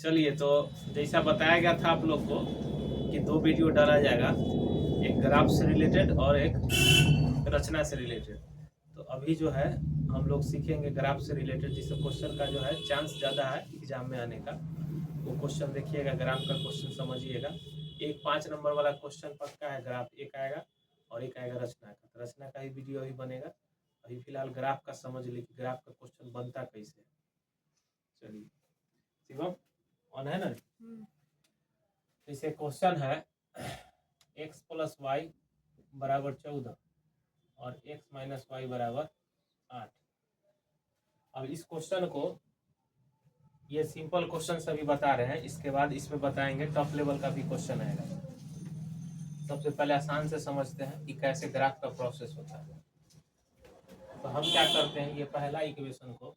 चलिए, तो जैसा बताया गया था आप लोग को कि 2 वीडियो डाला जाएगा, एक ग्राफ से रिलेटेड और एक रचना से रिलेटेड। तो अभी जो है हम लोग सीखेंगे ग्राफ से रिलेटेड, जिससे क्वेश्चन का जो है चांस ज़्यादा है एग्जाम में आने का। वो क्वेश्चन देखिएगा, ग्राफ का क्वेश्चन समझिएगा। एक 5 नंबर वाला क्वेश्चन पक्का है, ग्राफ एक आएगा और एक आएगा रचना का। तो रचना का ही वीडियो अभी बनेगा। अभी फिलहाल ग्राफ का समझ लीजिए, ग्राफ का क्वेश्चन बनता कैसे। चलिए शिवम, ऑन है ना? जैसे क्वेश्चन है x प्लस वाई बराबर 14 और x माइनस वाई बराबर 8। अब इस क्वेश्चन को, ये सिंपल क्वेश्चन सभी बता रहे हैं, इसके बाद इसमें बताएंगे टॉप लेवल का भी क्वेश्चन आएगा। सबसे पहले आसान से समझते हैं कि कैसे ग्राफ का प्रोसेस होता है। तो हम क्या करते हैं, ये पहला इक्वेशन को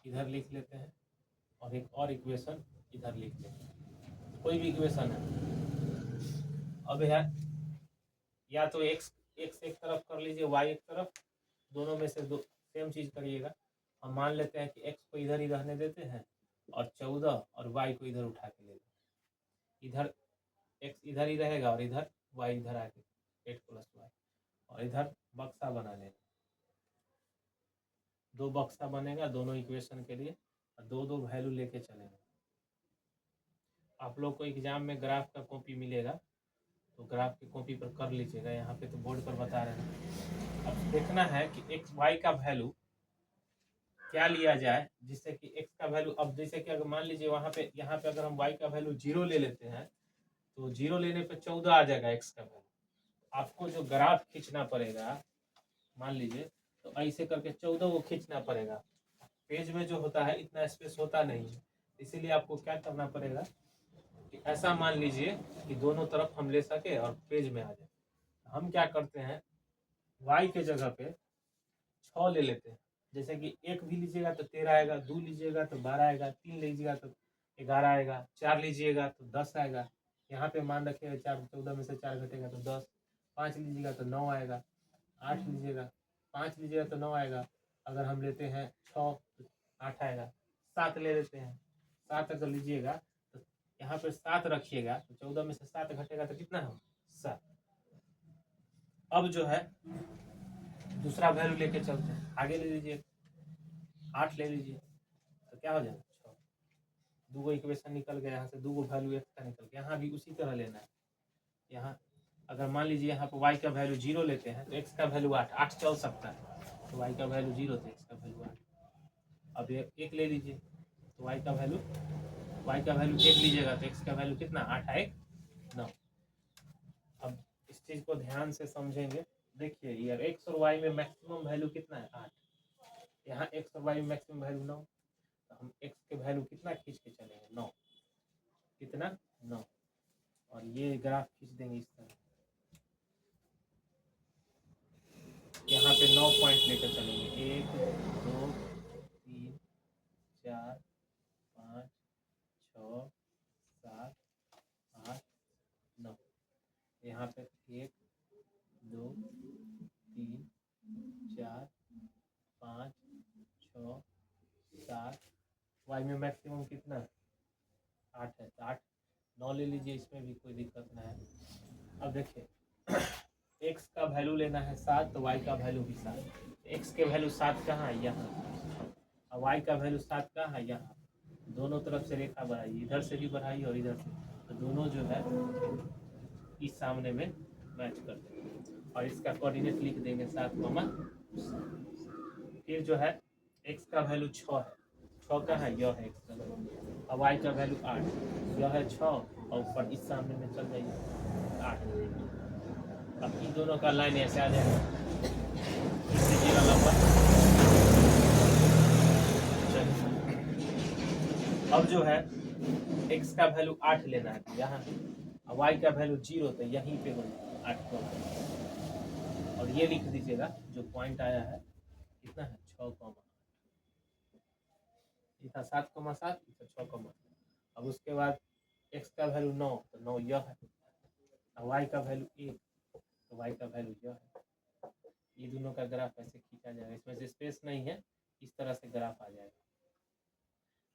इधर लिख लेते हैं और एक और इक्वेशन इधर लिख लेते हैं। कोई भी इक्वेशन है, अब है या तो x एक तरफ कर लीजिए, y एक तरफ, दोनों में से दो सेम चीज करिएगा। हम मान लेते हैं कि x को इधर ही रहने देते हैं और 14 और y को इधर उठा के ले लेते हैं। इधर x इधर ही रहेगा और इधर y इधर आके 8 प्लस वाई, और इधर बक्सा बना लेना। 2 बक्सा बनेगा दोनों इक्वेशन के लिए, और 2 वैल्यू लेके चलेंगे। आप लोग को एग्जाम में ग्राफ का कॉपी मिलेगा, तो ग्राफ की कॉपी पर कर लीजिएगा। यहाँ पे तो बोर्ड पर बता रहे हैं। अब देखना है कि एक्स वाई का वैल्यू क्या लिया जाए, जिससे कि x का वैल्यू, अब जैसे कि अगर मान लीजिए वहाँ पे, यहाँ पे अगर हम y का वैल्यू 0 ले लेते हैं, तो 0 लेने पे 14 आ जाएगा x का वैल्यू। आपको जो ग्राफ खींचना पड़ेगा, मान लीजिए, तो ऐसे करके 14 को खींचना पड़ेगा। पेज में जो होता है इतना स्पेस होता नहीं है, इसीलिए आपको क्या करना पड़ेगा कि ऐसा मान लीजिए कि दोनों तरफ हम ले सके और पेज में आ जाए। हम क्या करते हैं, y के जगह पे 6 ले लेते हैं। जैसे कि 1 भी लीजिएगा तो 13 आएगा, 2 लीजिएगा तो 12 आएगा, 3 लीजिएगा तो 11 आएगा, 4 लीजिएगा तो 10 आएगा। यहाँ पे मान रखिएगा 4, 14 में से 4 घटेगा तो 10। 5 लीजिएगा तो 9 आएगा। 8 लीजिएगा, 5 लीजिएगा तो 9 आएगा। अगर हम लेते हैं 6 तो 8 आएगा। 7 ले लेते हैं, 7 अगर लीजिएगा तो यहाँ पे 7 रखिएगा, तो 14 में से 7 घटेगा तो कितना है, 7। अब जो है दूसरा वैल्यू लेके चलते हैं, आगे ले लीजिए, 8 ले लीजिए, तो क्या हो जाएगा 6। 2 इक्वेशन निकल गया, यहाँ से 2 वैल्यू x का निकल गया। यहाँ भी उसी तरह लेना है। यहाँ अगर मान लीजिए यहाँ पर y का वैल्यू 0 लेते हैं, तो x का वैल्यू 8 चल सकता है, तो y का वैल्यू 0 तो x का वैल्यू 8। अब ये 1 ले लीजिए, तो y का वैल्यू 1 लीजिएगा तो x का वैल्यू कितना, 8 है 9। अब इस चीज को ध्यान से समझेंगे। देखिए यार, x और y में मैक्सिमम वैल्यू कितना है, 8। यहाँ x और y में मैक्सिमम वैल्यू 9, तो हम x के वैल्यू कितना खींच के चलेंगे, 9। कितना, 9। और ये ग्राफ खींच देंगे इस तरह, यहाँ पे 9 पॉइंट लेकर चलेंगे, 1 2 3 4 5 6 7 8 9। यहाँ पे 1 2 3 4 5 6 7। वाई में मैक्सिमम कितना, 8 है, तो 8 9 ले लीजिए, इसमें भी कोई दिक्कत नहीं है। अब देखिए x का वैल्यू लेना है 7, तो y का वैल्यू भी 7। x के वैल्यू 7 कहाँ है, यहाँ, और y का वैल्यू 7 कहाँ है, यहाँ। दोनों तरफ से रेखा बढ़ाइए, इधर से भी बढ़ाइए और इधर से, तो दोनों जो है इस सामने में मैच कर देंगे, और इसका कोऑर्डिनेट लिख देंगे 7, फिर जो है x का वैल्यू 6 है, 6 का है, यह है x का वैल्यू, और y का वैल्यू 8, यह है 6, और ऊपर इस सामने में चल जाइए 8। अब इन दोनों का लाइन ऐसे आ जाएगा, अब जो है x का वैल्यू 8 लेना है, यहाँ, और y का वैल्यू 0, तो यहीं पे हो 8 को, और ये लिख दीजिएगा जो पॉइंट आया है कितना है, 6, इतना 7,7, इतना 6,7। अब उसके बाद x का वैल्यू 9, तो 9 यह है, और y का वैल्यू 1, तो y का वैल्यू यह है। ये दोनों का ग्राफ ऐसे खींचा जाएगा, इसमें से स्पेस नहीं है, इस तरह से ग्राफ आ जाएगा।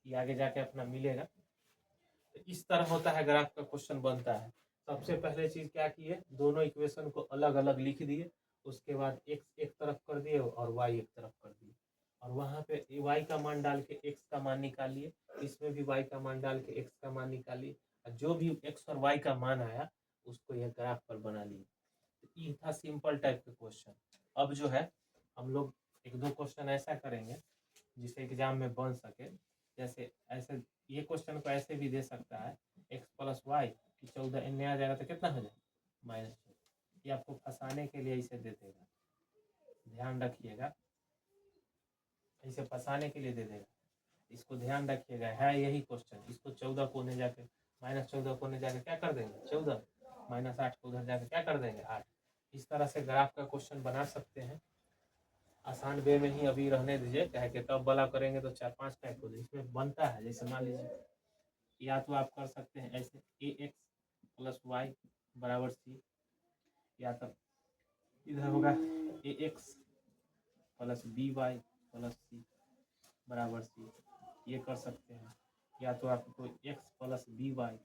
ये आगे जाके अपना मिलेगा। तो इस तरह होता है ग्राफ का क्वेश्चन बनता है। सबसे पहले चीज क्या की है, दोनों इक्वेशन को अलग अलग लिख दिए, उसके बाद x एक तरफ कर दिए और y एक तरफ कर दिए, और वहां पे y का मान डाल के x का मान निकालिए, इसमें भी y का मान डाल के x का मान निकालिए, और जो भी x और y का मान आया उसको यह ग्राफ पर बना लिए। तो ये था सिंपल टाइप का क्वेश्चन। अब जो है हम लोग एक दो क्वेश्चन ऐसा करेंगे जिसे एग्जाम में बन सके। जैसे ऐसे ये क्वेश्चन को ऐसे भी दे सकता है, x प्लस वाई की 14 इनमें आ जाएगा तो कितना हो जाएगा -14। ये आपको फंसाने के लिए इसे दे देगा, ध्यान रखिएगा, इसे फंसाने के लिए दे देगा, इसको ध्यान रखिएगा। है यही क्वेश्चन, इसको 14 कोने जाके -14 कोने जाके क्या कर देंगे 14, -8 को उधर जाके क्या कर देंगे 8। इस तरह से ग्राफ का क्वेश्चन बना सकते हैं। आसान वे में ही अभी रहने दीजिए, कहे कि तब वाला करेंगे तो 4-5 टाइप हो जाए। इसमें बनता है, जैसे मान लीजिए या तो आप कर सकते हैं ऐसे ax प्लस वाई बराबर सी, या तो इधर होगा ax plus B Y plus C बराबर सी, ये कर सकते हैं। या तो आपको x प्लस बी वाई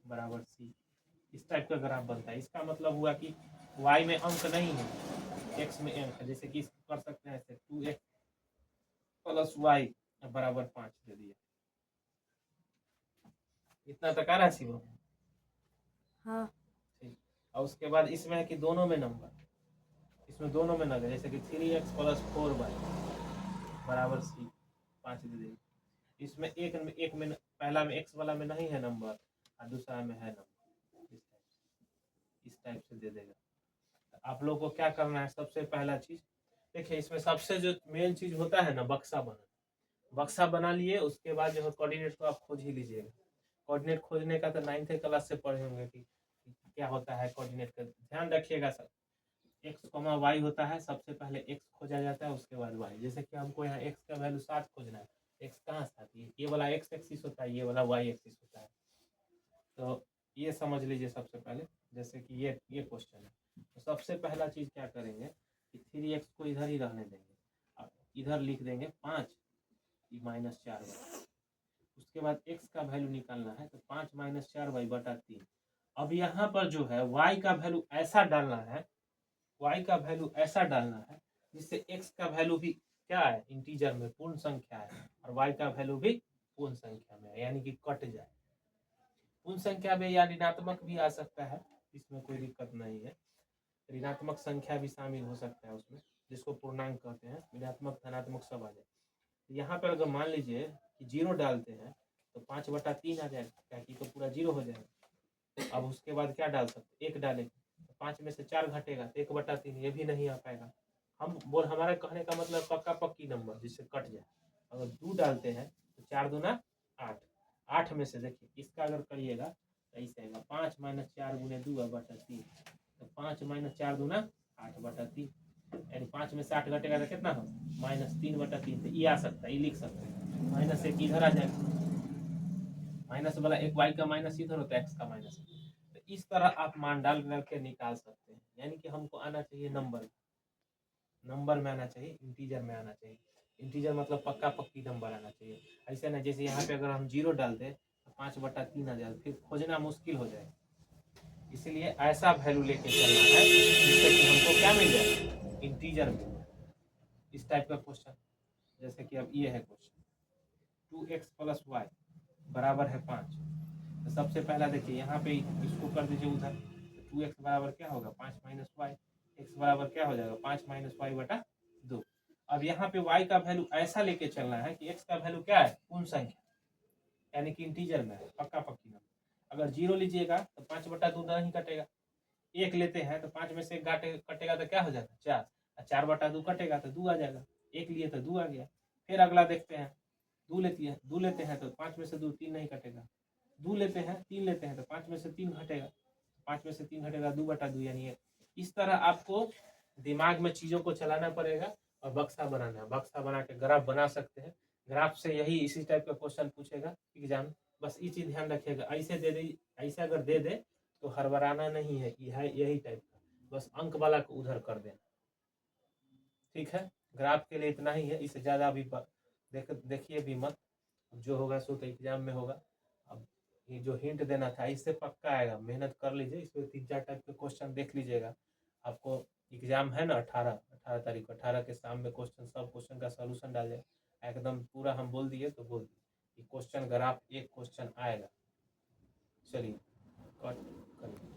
बराबर सी, इस टाइप का ग्राफ बनता है। इसका मतलब हुआ कि y में अंक नहीं है, x में अंक है। जैसे कि कर सकते हैं ऐसे 2x प्लस वाई बराबर 5 दे दिया। इतना तक आ रहा है शिवम? हाँ। ठीक। और उसके बाद इसमें है कि दोनों में नंबर, इसमें दोनों में नंबर, जैसे कि 3x प्लस 4y बराबर सी 5 दे देंगे। इसमें एक में पहला में x वाला में नहीं है नंबर और दूसरा में है नंबर, इस टाइप से दे देगा। आप लोग को क्या करना है, सबसे पहला चीज देखिए, इसमें सबसे जो मेन चीज होता है ना, बक्सा बनाना। बक्सा बना लिए, उसके बाद जो है कोऑर्डिनेट को आप खोज ही लीजिएगा। कोऑर्डिनेट खोजने का तो 9th क्लास से पढ़े होंगे कि क्या होता है कोऑर्डिनेट का, ध्यान रखिएगा सर। एक्स कॉमा वाई होता है, सबसे पहले एक्स खोजा जाता है, उसके बाद वाई। जैसे कि हमको यहाँ एक्स का वैल्यू 7 खोजना है, एक्स कहाँ 7, ये वाला एक्स एक्सिस होता है, ये वाला वाई एक्सिस होता है। तो ये समझ लीजिए सबसे पहले। जैसे कि ये क्वेश्चन है, तो सबसे पहला चीज क्या करेंगे कि 3x को इधर ही रहने देंगे, अब इधर लिख देंगे 5 -4y। उसके बाद x का वैल्यू निकालना है, तो 5 -4y बटा 3। अब यहाँ पर जो है y का वैल्यू ऐसा डालना है, y का वैल्यू ऐसा डालना है जिससे x का वैल्यू भी क्या है, इंटीजर में पूर्ण संख्या है, और y का वैल्यू भी पूर्ण संख्या में है, यानी कि कट जाए। पूर्ण संख्या में या ऋणात्मक भी आ सकता है, इसमें कोई दिक्कत नहीं है। ऋणात्मक संख्या भी शामिल हो सकता है उसमें, जिसको पूर्णांक कहते हैं। ऋणात्मक धनात्मक सब आ जाए। यहाँ पर अगर मान लीजिए कि 0 डालते हैं तो 5/3 आ जाएगा, ताकि तो पूरा 0 हो जाएगा। अब उसके बाद क्या डाल सकते, 1 डालेंगे तो 5 में से 4 घटेगा तो 1/3, ये भी नहीं आ पाएगा। हमारे कहने का मतलब पक्का पक्की नंबर जिससे कट जाए। अगर 2 डालते हैं तो 4 दूना 8, 8 में से देखिए इसका अगर करिएगा तो ऐसे आएगा 5 - 4 × 2/3, तो 5 - 4 दूना 8/3, यानी 5 में से 8 घटेगा तो कितना हो -3/3। तो ये आ सकता है, ये लिख सकते हैं। माइनस एक इधर आ जाएगा, माइनस वाला एक y का माइनस इधर होता है, x का माइनस। तो इस तरह आप मान डाल करके निकाल सकते हैं। यानी कि हमको आना चाहिए नंबर में आना चाहिए, इंटीजर में आना चाहिए। इंटीजर मतलब पक्का पक्की नंबर आना चाहिए। ऐसे ना जैसे यहाँ पे अगर हम 0 डाल दें तो 5/3 आ जाए, फिर खोजना मुश्किल हो जाए। इसीलिए ऐसा वैल्यू लेके चलना है जिससे कि हमको क्या मिल जाए, इंटीजर मिल जाए। इस टाइप का क्वेश्चन, जैसे कि अब ये है क्वेश्चन 2x प्लस वाई बराबर है 5। तो सबसे पहला देखिए यहाँ पे इसको कर दीजिए उधर, तो 2x बराबर क्या होगा 5 - y, x बराबर क्या हो जाएगा 5 - y/2। अब यहाँ पे y का वैल्यू ऐसा लेके चलना है कि x का वैल्यू क्या है, पूर्ण संख्या, यानी कि इंटीजर में है, पक्का पक्की नंबर। अगर 0 लीजिएगा तो 5/2 नहीं कटेगा। 1 लेते हैं तो 5 में से 1 कटेगा तो क्या हो जाएगा 4, और 4/2 कटेगा तो 2 आ जाएगा। 1 लिए तो 2 आ गया। फिर अगला देखते हैं, 2 लेते हैं तो 5 में से 2 3 नहीं कटेगा। 2 लेते हैं 3 लेते हैं तो 5 में से 3 घटेगा, 5 में से 3 घटेगा 2/2, यानी इस तरह आपको दिमाग में चीज़ों को चलाना पड़ेगा और बक्सा बनाना है। बक्सा बना के ग्राफ बना सकते हैं। ग्राफ से यही इसी टाइप का क्वेश्चन पूछेगा एग्जाम। बस ये चीज़ ध्यान रखिएगा, ऐसे दे दे, ऐसे अगर दे दे तो हड़बड़ाना नहीं है, यही टाइप का, बस अंक वाला को उधर कर देना। ठीक है, ग्राफ के लिए इतना ही है, इससे ज़्यादा अभी देखिए भी मत, जो होगा सो तो एग्जाम में होगा। अब ये जो हिंट देना था इससे पक्का आएगा, मेहनत कर लीजिए, इसमें 3-4 टाइप के क्वेश्चन देख लीजिएगा। आपको एग्जाम है ना 18 तारीख को, 18 के शाम में क्वेश्चन, सब क्वेश्चन का सोल्यूशन डाल जाए एकदम पूरा। हम बोल दिए तो बोल दिए, क्वेश्चन ग्राफ एक क्वेश्चन आएगा। चलिए कट करिए।